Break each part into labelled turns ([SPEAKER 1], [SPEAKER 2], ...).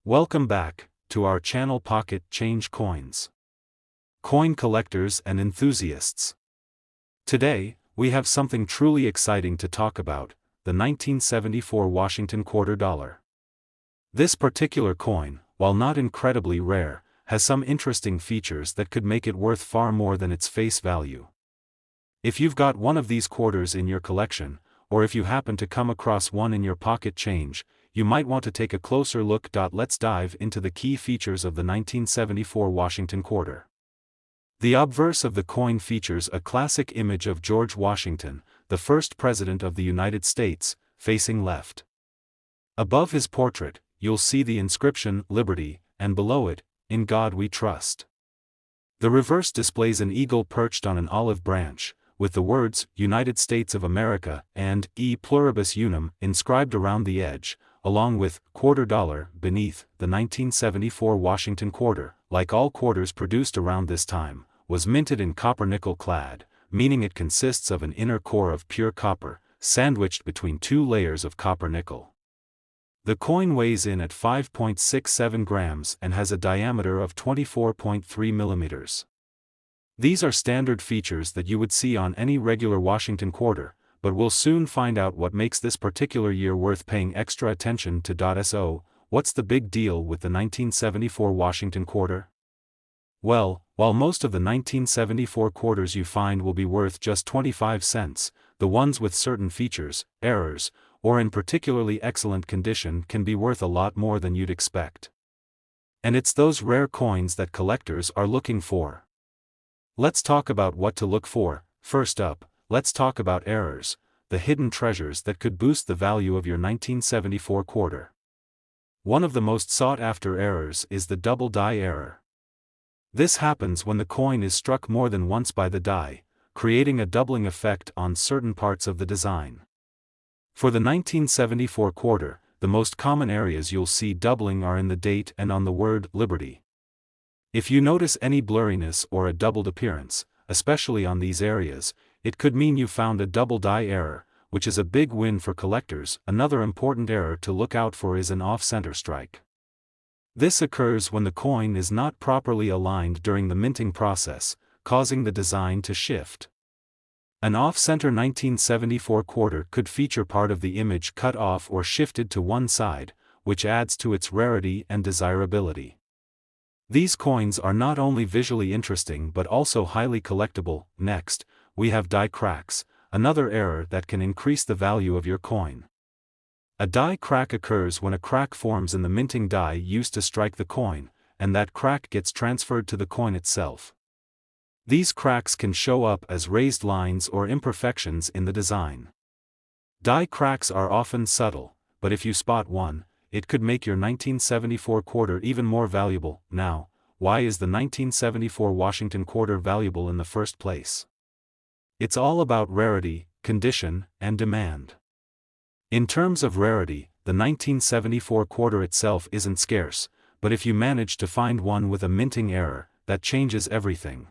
[SPEAKER 1] Welcome back to our channel Pocket Change Coins. Coin collectors and enthusiasts. Today, we have something truly exciting to talk about, the 1974 Washington quarter dollar. This particular coin, while not incredibly rare, has some interesting features that could make it worth far more than its face value. If you've got one of these quarters in your collection, or if you happen to come across one in your pocket change, you might want to take a closer look. Let's dive into the key features of the 1974 Washington quarter. The obverse of the coin features a classic image of George Washington, the first president of the United States, facing left. Above his portrait, you'll see the inscription, Liberty, and below it, In God We Trust. The reverse displays an eagle perched on an olive branch, with the words, United States of America, and E Pluribus Unum inscribed around the edge, along with quarter dollar beneath. The 1974 Washington quarter, like all quarters produced around this time, was minted in copper-nickel clad, meaning it consists of an inner core of pure copper, sandwiched between two layers of copper-nickel. The coin weighs in at 5.67 grams and has a diameter of 24.3 millimeters. These are standard features that you would see on any regular Washington quarter, but we'll soon find out what makes this particular year worth paying extra attention to. So, what's the big deal with the 1974 Washington quarter? Well, while most of the 1974 quarters you find will be worth just 25 cents, the ones with certain features, errors, or in particularly excellent condition can be worth a lot more than you'd expect. And it's those rare coins that collectors are looking for. Let's talk about what to look for. First up, let's talk about errors, the hidden treasures that could boost the value of your 1974 quarter. One of the most sought-after errors is the double die error. This happens when the coin is struck more than once by the die, creating a doubling effect on certain parts of the design. For the 1974 quarter, the most common areas you'll see doubling are in the date and on the word Liberty. If you notice any blurriness or a doubled appearance, especially on these areas, it could mean you found a double die error, which is a big win for collectors. Another important error to look out for is an off-center strike. This occurs when the coin is not properly aligned during the minting process, causing the design to shift. An off-center 1974 quarter could feature part of the image cut off or shifted to one side, which adds to its rarity and desirability. These coins are not only visually interesting but also highly collectible. Next, we have die cracks, another error that can increase the value of your coin. A die crack occurs when a crack forms in the minting die used to strike the coin, and that crack gets transferred to the coin itself. These cracks can show up as raised lines or imperfections in the design. Die cracks are often subtle, but if you spot one, it could make your 1974 quarter even more valuable. Now, why is the 1974 Washington quarter valuable in the first place? It's all about rarity, condition, and demand. In terms of rarity, the 1974 quarter itself isn't scarce, but if you manage to find one with a minting error, that changes everything.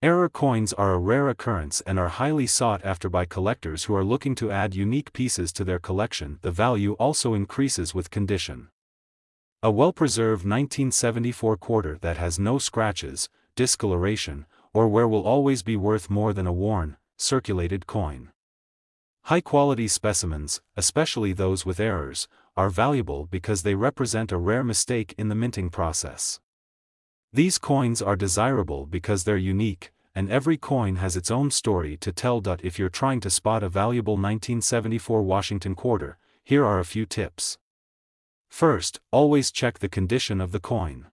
[SPEAKER 1] Error coins are a rare occurrence and are highly sought after by collectors who are looking to add unique pieces to their collection. The value also increases with condition. A well-preserved 1974 quarter that has no scratches, discoloration, or wear will always be worth more than a worn, circulated coin. High-quality specimens, especially those with errors, are valuable because they represent a rare mistake in the minting process. These coins are desirable because they're unique, and every coin has its own story to tell. If you're trying to spot a valuable 1974 Washington quarter, here are a few tips. First, always check the condition of the coin.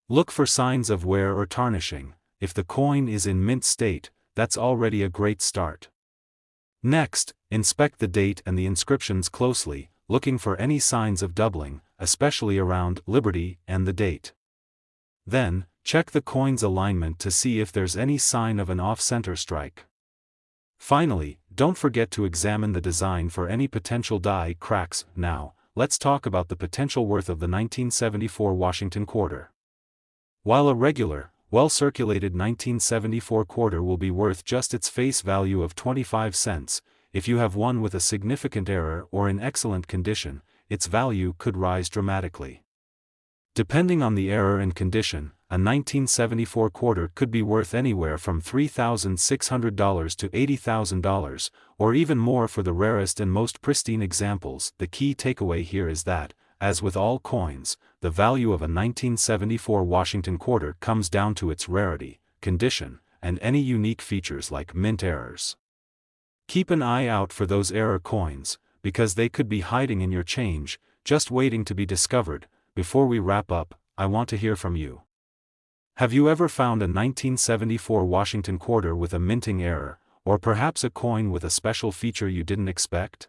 [SPEAKER 1] Look for signs of wear or tarnishing. If the coin is in mint state, that's already a great start. Next, inspect the date and the inscriptions closely, looking for any signs of doubling, especially around Liberty and the date. Then, check the coin's alignment to see if there's any sign of an off-center strike. Finally, don't forget to examine the design for any potential die cracks. Now, let's talk about the potential worth of the 1974 Washington quarter. While a regular, well-circulated 1974 quarter will be worth just its face value of 25 cents, if you have one with a significant error or in excellent condition, its value could rise dramatically. Depending on the error and condition, a 1974 quarter could be worth anywhere from $3,600 to $80,000, or even more for the rarest and most pristine examples. The key takeaway here is that, as with all coins, the value of a 1974 Washington quarter comes down to its rarity, condition, and any unique features like mint errors. Keep an eye out for those error coins, because they could be hiding in your change, just waiting to be discovered. Before we wrap up, I want to hear from you. Have you ever found a 1974 Washington quarter with a minting error, or perhaps a coin with a special feature you didn't expect?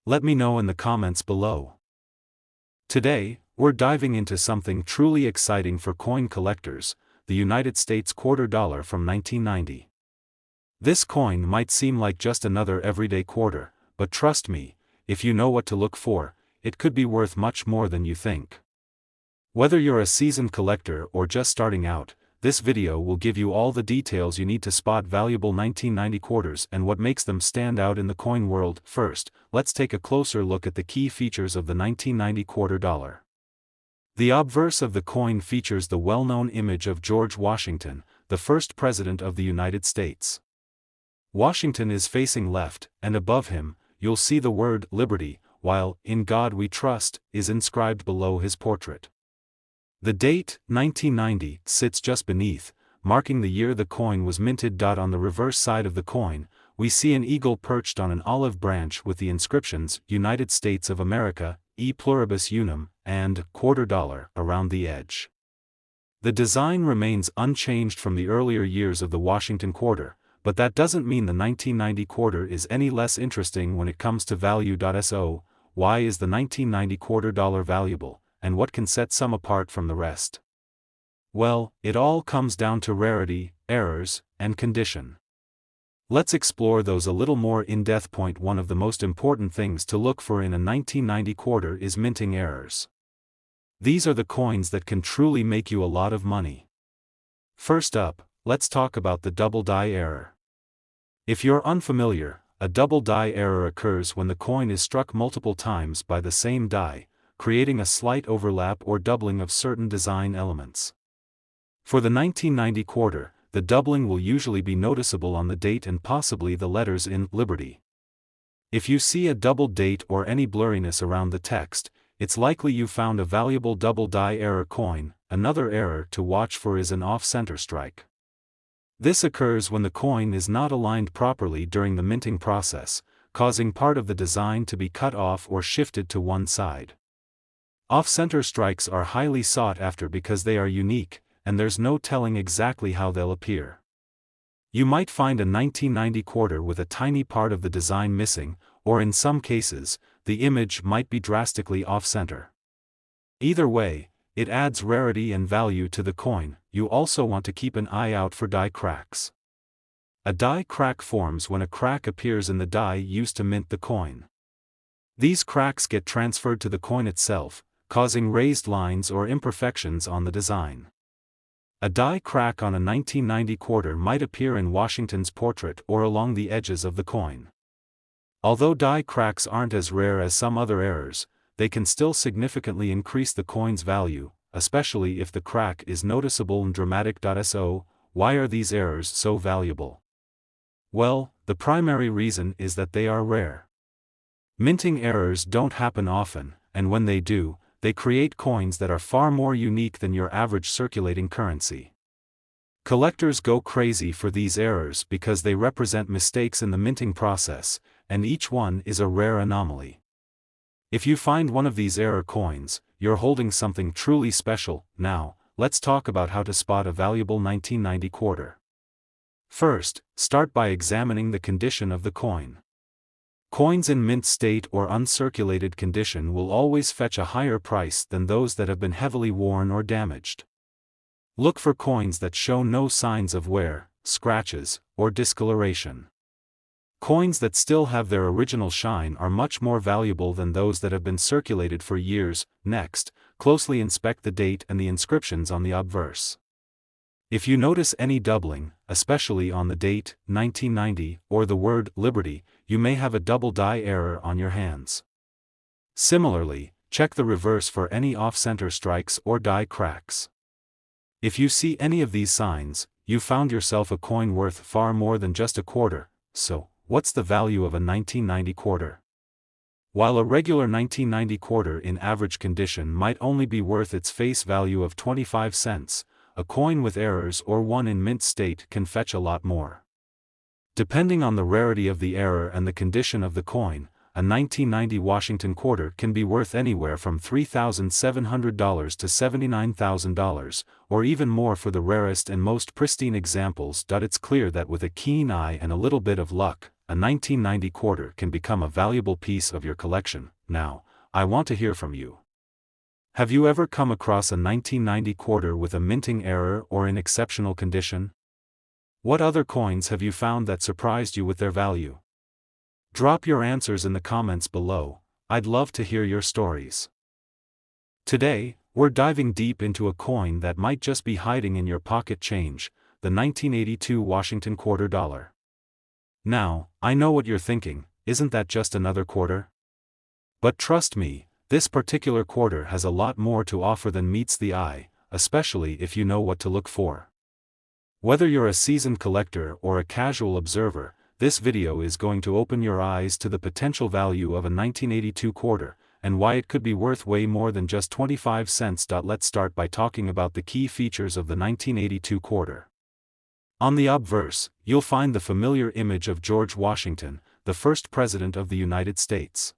[SPEAKER 1] Let me know in the comments below. Today, we're diving into something truly exciting for coin collectors, the United States quarter dollar from 1990. This coin might seem like just another everyday quarter, but trust me, if you know what to look for, it could be worth much more than you think. Whether you're a seasoned collector or just starting out, this video will give you all the details you need to spot valuable 1990 quarters and what makes them stand out in the coin world. First, let's take a closer look at the key features of the 1990 quarter dollar. The obverse of the coin features the well-known image of George Washington, the first president of the United States. Washington is facing left, and above him, you'll see the word Liberty, while "In God We Trust" is inscribed below his portrait. The date, 1990, sits just beneath, marking the year the coin was minted. On the reverse side of the coin, we see an eagle perched on an olive branch with the inscriptions "United States of America, E Pluribus Unum," and "Quarter Dollar" around the edge. The design remains unchanged from the earlier years of the Washington quarter, but that doesn't mean the 1990 quarter is any less interesting when it comes to value. So, why is the 1990 quarter dollar valuable, and what can set some apart from the rest? Well, it all comes down to rarity, errors, and condition. Let's explore those a little more in depth. Point 1: of the most important things to look for in a 1990 quarter is minting errors. These are the coins that can truly make you a lot of money. First up, let's talk about the double die error. If you're unfamiliar, a double die error occurs when the coin is struck multiple times by the same die, creating a slight overlap or doubling of certain design elements. For the 1990 quarter, the doubling will usually be noticeable on the date and possibly the letters in Liberty. If you see a double date or any blurriness around the text, it's likely you found a valuable double die error coin. Another error to watch for is an off-center strike. This occurs when the coin is not aligned properly during the minting process, causing part of the design to be cut off or shifted to one side. Off-center strikes are highly sought after because they are unique, and there's no telling exactly how they'll appear. You might find a 1990 quarter with a tiny part of the design missing, or in some cases, the image might be drastically off-center. Either way, it adds rarity and value to the coin. You also want to keep an eye out for die cracks. A die crack forms when a crack appears in the die used to mint the coin. These cracks get transferred to the coin itself, causing raised lines or imperfections on the design. A die crack on a 1990 quarter might appear in Washington's portrait or along the edges of the coin. Although die cracks aren't as rare as some other errors, they can still significantly increase the coin's value, especially if the crack is noticeable and dramatic. So, why are these errors so valuable? Well, the primary reason is that they are rare. Minting errors don't happen often, and when they do, they create coins that are far more unique than your average circulating currency. Collectors go crazy for these errors because they represent mistakes in the minting process, and each one is a rare anomaly. If you find one of these error coins, you're holding something truly special. Now, let's talk about how to spot a valuable 1990 quarter. First, start by examining the condition of the coin. Coins in mint state or uncirculated condition will always fetch a higher price than those that have been heavily worn or damaged. Look for coins that show no signs of wear, scratches, or discoloration. Coins that still have their original shine are much more valuable than those that have been circulated for years. Next, closely inspect the date and the inscriptions on the obverse. If you notice any doubling, especially on the date, 1990, or the word Liberty, you may have a double die error on your hands. Similarly, check the reverse for any off-center strikes or die cracks. If you see any of these signs, you found yourself a coin worth far more than just a quarter. So, what's the value of a 1990 quarter? While a regular 1990 quarter in average condition might only be worth its face value of 25 cents, a coin with errors or one in mint state can fetch a lot more. Depending on the rarity of the error and the condition of the coin, a 1990 Washington quarter can be worth anywhere from $3,700 to $79,000, or even more for the rarest and most pristine examples. It's clear that with a keen eye and a little bit of luck, a 1990 quarter can become a valuable piece of your collection. Now, I want to hear from you. Have you ever come across a 1990 quarter with a minting error or in exceptional condition? What other coins have you found that surprised you with their value? Drop your answers in the comments below. I'd love to hear your stories. Today, we're diving deep into a coin that might just be hiding in your pocket change, the 1982 Washington quarter dollar. Now, I know what you're thinking, isn't that just another quarter? But trust me, this particular quarter has a lot more to offer than meets the eye, especially if you know what to look for. Whether you're a seasoned collector or a casual observer, this video is going to open your eyes to the potential value of a 1982 quarter, and why it could be worth way more than just 25 cents. Let's start by talking about the key features of the 1982 quarter. On the obverse, you'll find the familiar image of George Washington, the first president of the United States.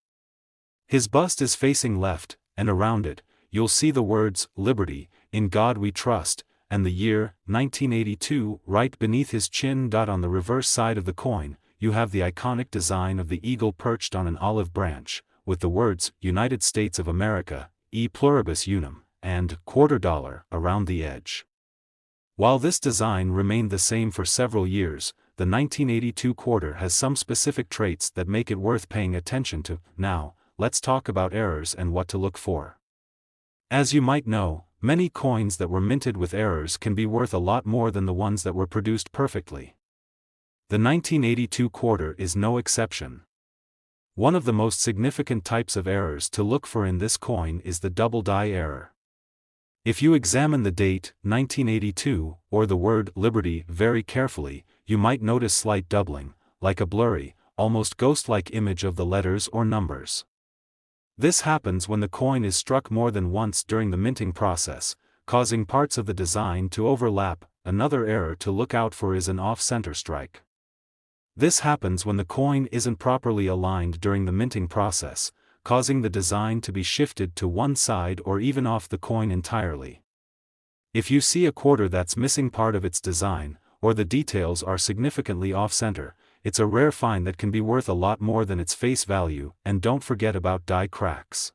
[SPEAKER 1] His bust is facing left, and around it, you'll see the words, "Liberty, in God we trust," and the year, 1982, right beneath his chin. On the reverse side of the coin, you have the iconic design of the eagle perched on an olive branch, with the words, United States of America, e pluribus unum, and quarter dollar around the edge. While this design remained the same for several years, the 1982 quarter has some specific traits that make it worth paying attention to. Now, let's talk about errors and what to look for. As you might know, many coins that were minted with errors can be worth a lot more than the ones that were produced perfectly. The 1982 quarter is no exception. One of the most significant types of errors to look for in this coin is the double die error. If you examine the date, 1982, or the word liberty very carefully, you might notice slight doubling, like a blurry, almost ghost-like image of the letters or numbers. This happens when the coin is struck more than once during the minting process, causing parts of the design to overlap. Another error to look out for is an off-center strike. This happens when the coin isn't properly aligned during the minting process, causing the design to be shifted to one side or even off the coin entirely. If you see a quarter that's missing part of its design, or the details are significantly off-center, it's a rare find that can be worth a lot more than its face value. And don't forget about die cracks.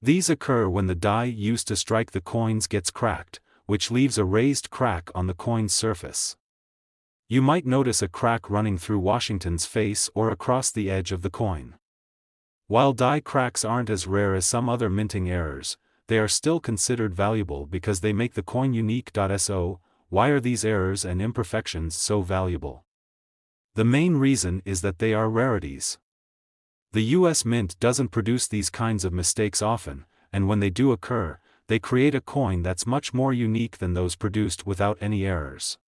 [SPEAKER 1] These occur when the die used to strike the coins gets cracked, which leaves a raised crack on the coin's surface. You might notice a crack running through Washington's face or across the edge of the coin. While die cracks aren't as rare as some other minting errors, they are still considered valuable because they make the coin unique. So, why are these errors and imperfections so valuable? The main reason is that they are rarities. The US Mint doesn't produce these kinds of mistakes often, and when they do occur, they create a coin that's much more unique than those produced without any errors.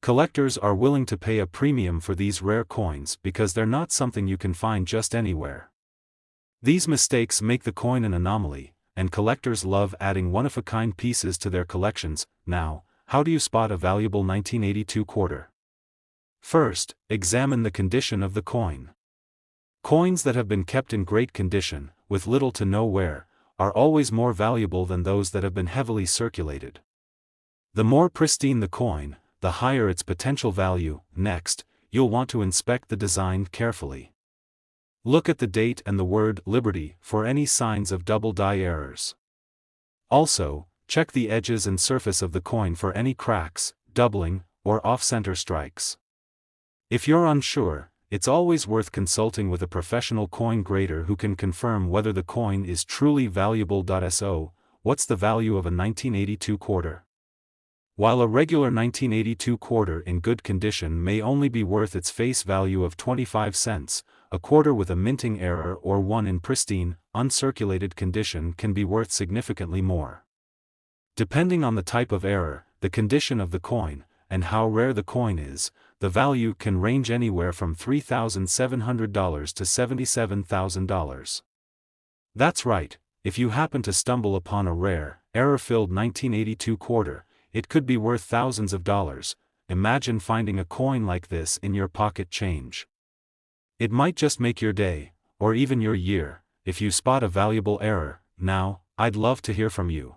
[SPEAKER 1] Collectors are willing to pay a premium for these rare coins because they're not something you can find just anywhere. These mistakes make the coin an anomaly, and collectors love adding one-of-a-kind pieces to their collections. Now, how do you spot a valuable 1982 quarter? First, examine the condition of the coin. Coins that have been kept in great condition, with little to no wear, are always more valuable than those that have been heavily circulated. The more pristine the coin, the higher its potential value. Next, you'll want to inspect the design carefully. Look at the date and the word liberty for any signs of double die errors. Also, check the edges and surface of the coin for any cracks, doubling, or off-center strikes. If you're unsure, it's always worth consulting with a professional coin grader who can confirm whether the coin is truly valuable. So, what's the value of a 1982 quarter? While a regular 1982 quarter in good condition may only be worth its face value of 25 cents, a quarter with a minting error or one in pristine, uncirculated condition can be worth significantly more. Depending on the type of error, the condition of the coin, and how rare the coin is, the value can range anywhere from $3,700 to $77,000. That's right, if you happen to stumble upon a rare, error-filled 1982 quarter, it could be worth thousands of dollars. Imagine finding a coin like this in your pocket change. It might just make your day, or even your year, if you spot a valuable error. Now, I'd love to hear from you.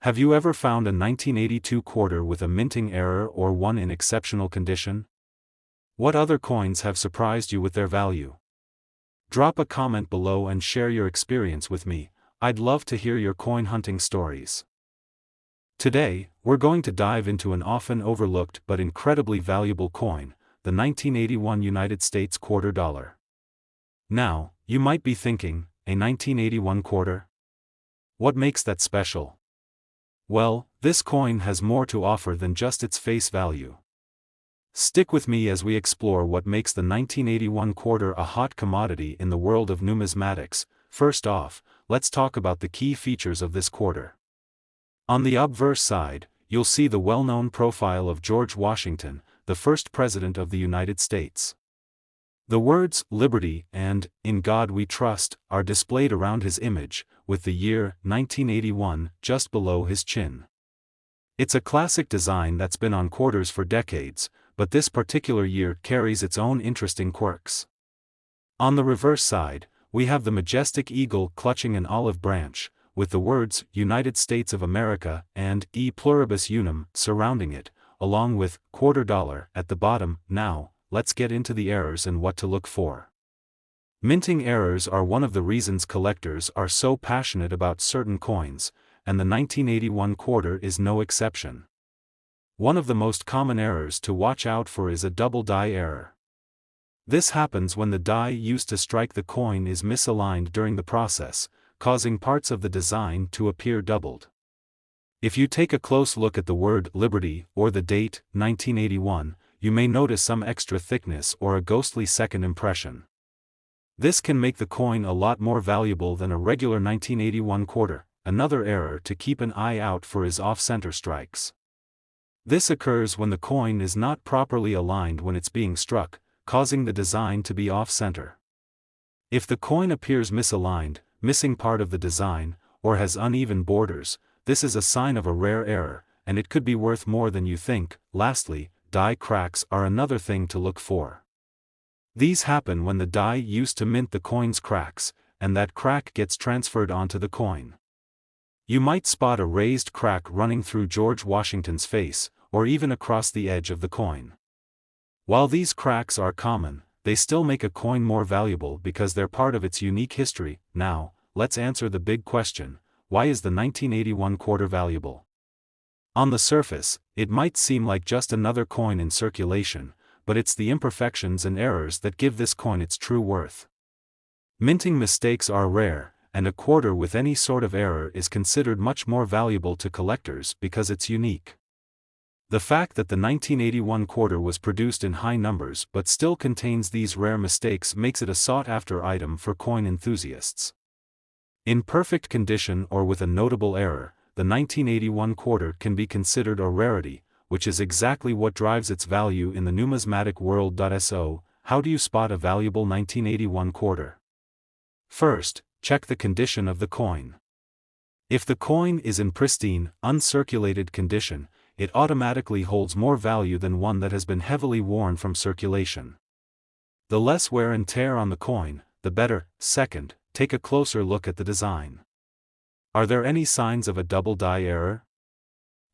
[SPEAKER 1] Have you ever found a 1982 quarter with a minting error or one in exceptional condition? What other coins have surprised you with their value? Drop a comment below and share your experience with me. I'd love to hear your coin hunting stories. Today, we're going to dive into an often overlooked but incredibly valuable coin, the 1981 United States quarter dollar. Now, you might be thinking, a 1981 quarter? What makes that special? Well, this coin has more to offer than just its face value. Stick with me as we explore what makes the 1981 quarter a hot commodity in the world of numismatics. First off, let's talk about the key features of this quarter. On the obverse side, you'll see the well-known profile of George Washington, the first President of the United States. The words, "Liberty" and "In God We Trust" are displayed around his image, with the year, 1981, just below his chin. It's a classic design that's been on quarters for decades, but this particular year carries its own interesting quirks. On the reverse side, we have the majestic eagle clutching an olive branch, with the words, "United States of America" and "E Pluribus Unum" surrounding it, along with "quarter dollar" at the bottom. Now, let's get into the errors and what to look for. Minting errors are one of the reasons collectors are so passionate about certain coins, and the 1981 quarter is no exception. One of the most common errors to watch out for is a double die error. This happens when the die used to strike the coin is misaligned during the process, causing parts of the design to appear doubled. If you take a close look at the word "Liberty" or the date, 1981, you may notice some extra thickness or a ghostly second impression. This can make the coin a lot more valuable than a regular 1981 quarter. Another error to keep an eye out for is off-center strikes. This occurs when the coin is not properly aligned when it's being struck, causing the design to be off-center. If the coin appears misaligned, missing part of the design, or has uneven borders, this is a sign of a rare error, and it could be worth more than you think. Lastly, die cracks are another thing to look for. These happen when the die used to mint the coin's cracks, and that crack gets transferred onto the coin. You might spot a raised crack running through George Washington's face, or even across the edge of the coin. While these cracks are common, they still make a coin more valuable because they're part of its unique history. Now, let's answer the big question: why is the 1981 quarter valuable? On the surface, it might seem like just another coin in circulation, but it's the imperfections and errors that give this coin its true worth. Minting mistakes are rare, and a quarter with any sort of error is considered much more valuable to collectors because it's unique. The fact that the 1981 quarter was produced in high numbers but still contains these rare mistakes makes it a sought-after item for coin enthusiasts. In perfect condition or with a notable error, the 1981 quarter can be considered a rarity, which is exactly what drives its value in the numismatic world. So, how do you spot a valuable 1981 quarter? First, check the condition of the coin. If the coin is in pristine, uncirculated condition, it automatically holds more value than one that has been heavily worn from circulation. The less wear and tear on the coin, the better. Second, take a closer look at the design. Are there any signs of a double die error?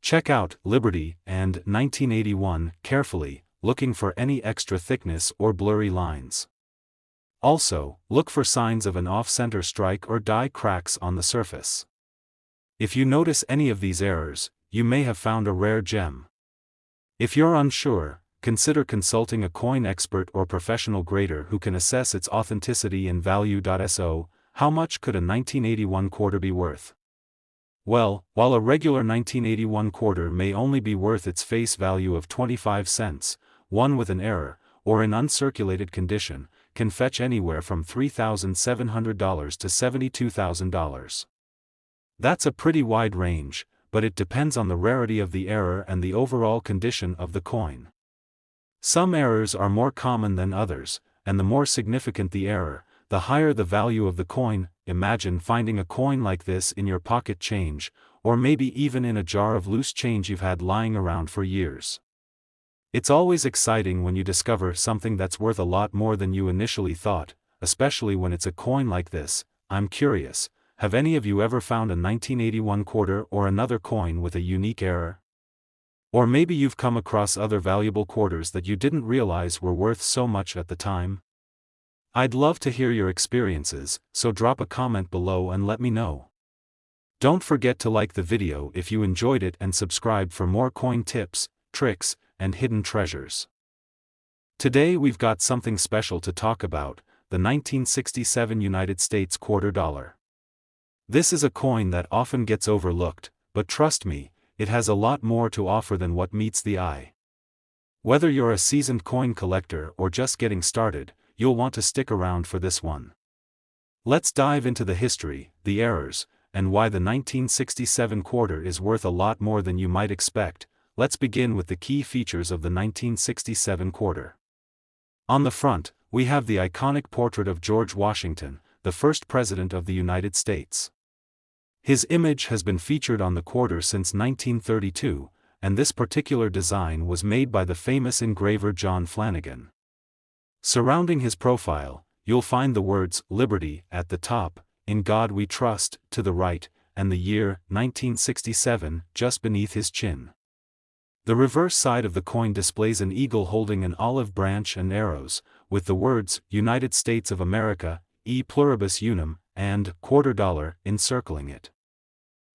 [SPEAKER 1] Check out "Liberty" and "1981" carefully, looking for any extra thickness or blurry lines. Also, look for signs of an off-center strike or die cracks on the surface. If you notice any of these errors, you may have found a rare gem. If you're unsure, consider consulting a coin expert or professional grader who can assess its authenticity and value. So, how much could a 1981 quarter be worth? Well, while a regular 1981 quarter may only be worth its face value of 25 cents, one with an error, or in uncirculated condition, can fetch anywhere from $3,700 to $72,000. That's a pretty wide range, but it depends on the rarity of the error and the overall condition of the coin. Some errors are more common than others, and the more significant the error, the higher the value of the coin. Imagine finding a coin like this in your pocket change, or maybe even in a jar of loose change you've had lying around for years. It's always exciting when you discover something that's worth a lot more than you initially thought, especially when it's a coin like this. I'm curious, have any of you ever found a 1981 quarter or another coin with a unique error? Or maybe you've come across other valuable quarters that you didn't realize were worth so much at the time? I'd love to hear your experiences, so drop a comment below and let me know. Don't forget to like the video if you enjoyed it and subscribe for more coin tips, tricks, and hidden treasures. Today we've got something special to talk about, the 1967 United States quarter dollar. This is a coin that often gets overlooked, but trust me, it has a lot more to offer than what meets the eye. Whether you're a seasoned coin collector or just getting started, you'll want to stick around for this one. Let's dive into the history, the errors, and why the 1967 quarter is worth a lot more than you might expect. Let's begin with the key features of the 1967 quarter. On the front, we have the iconic portrait of George Washington, the first President of the United States. His image has been featured on the quarter since 1932, and this particular design was made by the famous engraver John Flanagan. Surrounding his profile, you'll find the words "Liberty" at the top, "In God We Trust" to the right, and the year 1967 just beneath his chin. The reverse side of the coin displays an eagle holding an olive branch and arrows, with the words "United States of America, E Pluribus Unum," and "quarter dollar" encircling it.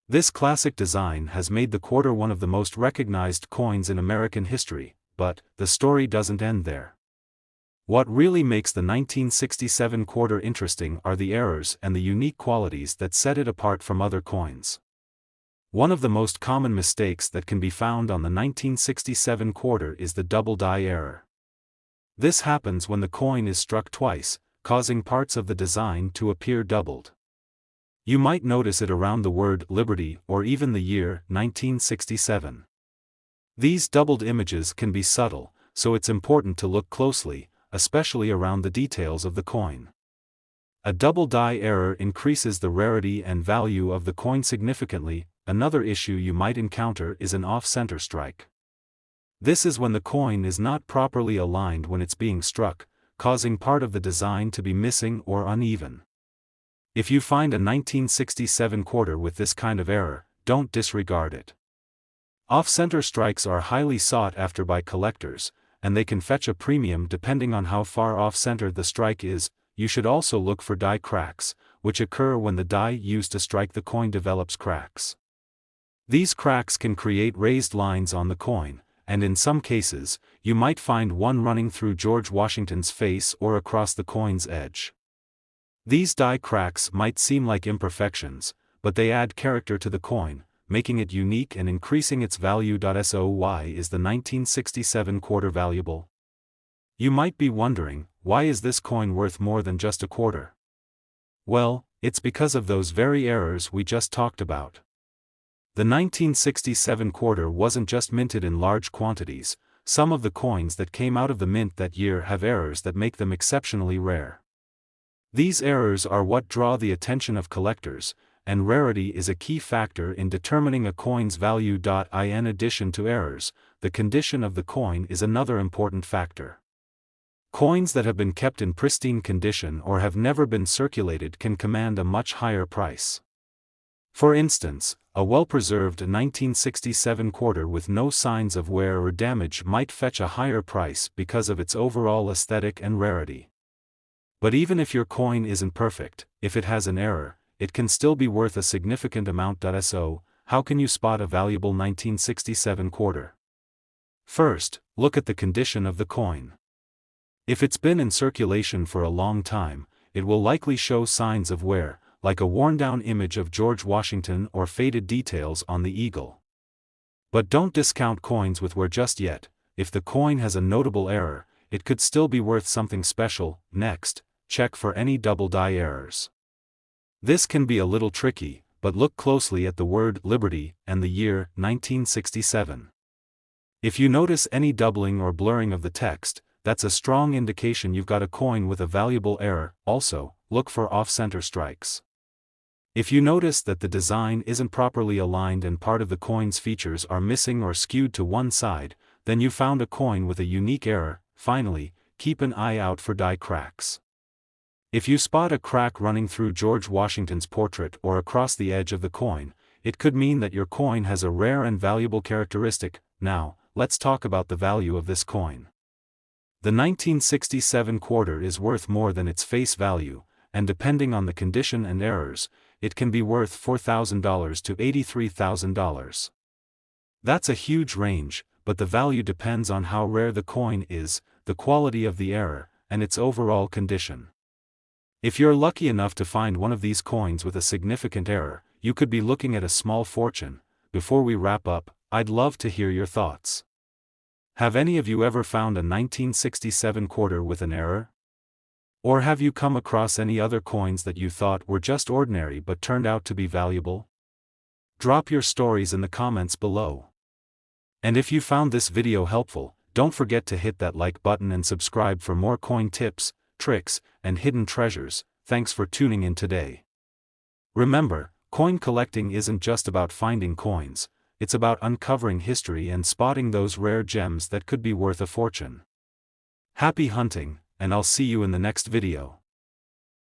[SPEAKER 1] This classic design has made the quarter one of the most recognized coins in American history, but the story doesn't end there. What really makes the 1967 quarter interesting are the errors and the unique qualities that set it apart from other coins. One of the most common mistakes that can be found on the 1967 quarter is the double die error. This happens when the coin is struck twice, causing parts of the design to appear doubled. You might notice it around the word "Liberty" or even the year 1967. These doubled images can be subtle, so it's important to look closely, especially around the details of the coin. A double die error increases the rarity and value of the coin significantly. Another issue you might encounter is an off-center strike. This is when the coin is not properly aligned when it's being struck, causing part of the design to be missing or uneven. If you find a 1967 quarter with this kind of error, don't disregard it. Off-center strikes are highly sought after by collectors, and they can fetch a premium depending on how far off-center the strike is. You should also look for die cracks, which occur when the die used to strike the coin develops cracks. These cracks can create raised lines on the coin, and in some cases, you might find one running through George Washington's face or across the coin's edge. These die cracks might seem like imperfections, but they add character to the coin, making it unique and increasing its value. So why is the 1967 quarter valuable? You might be wondering, why is this coin worth more than just a quarter? Well, it's because of those very errors we just talked about. The 1967 quarter wasn't just minted in large quantities. Some of the coins that came out of the mint that year have errors that make them exceptionally rare. These errors are what draw the attention of collectors, and rarity is a key factor in determining a coin's value. In addition to errors, the condition of the coin is another important factor. Coins that have been kept in pristine condition or have never been circulated can command a much higher price. For instance, a well-preserved 1967 quarter with no signs of wear or damage might fetch a higher price because of its overall aesthetic and rarity. But even if your coin isn't perfect, if it has an error, it can still be worth a significant amount. So, how can you spot a valuable 1967 quarter? First, look at the condition of the coin. If it's been in circulation for a long time, it will likely show signs of wear, like a worn-down image of George Washington or faded details on the eagle. But don't discount coins with wear just yet. If the coin has a notable error, it could still be worth something special. Next, check for any double die errors. This can be a little tricky, but look closely at the word Liberty and the year 1967. If you notice any doubling or blurring of the text, that's a strong indication you've got a coin with a valuable error. Also, look for off-center strikes. If you notice that the design isn't properly aligned and part of the coin's features are missing or skewed to one side, then you found a coin with a unique error. Finally, keep an eye out for die cracks. If you spot a crack running through George Washington's portrait or across the edge of the coin, it could mean that your coin has a rare and valuable characteristic. Now, let's talk about the value of this coin. The 1967 quarter is worth more than its face value, and depending on the condition and errors, it can be worth $4,000 to $83,000. That's a huge range, but the value depends on how rare the coin is, the quality of the error, and its overall condition. If you're lucky enough to find one of these coins with a significant error, you could be looking at a small fortune. Before we wrap up, I'd love to hear your thoughts. Have any of you ever found a 1967 quarter with an error? Or have you come across any other coins that you thought were just ordinary but turned out to be valuable? Drop your stories in the comments below. And if you found this video helpful, don't forget to hit that like button and subscribe for more coin tips, tricks, and hidden treasures. Thanks for tuning in today. Remember, coin collecting isn't just about finding coins, it's about uncovering history and spotting those rare gems that could be worth a fortune. Happy hunting, and I'll see you in the next video.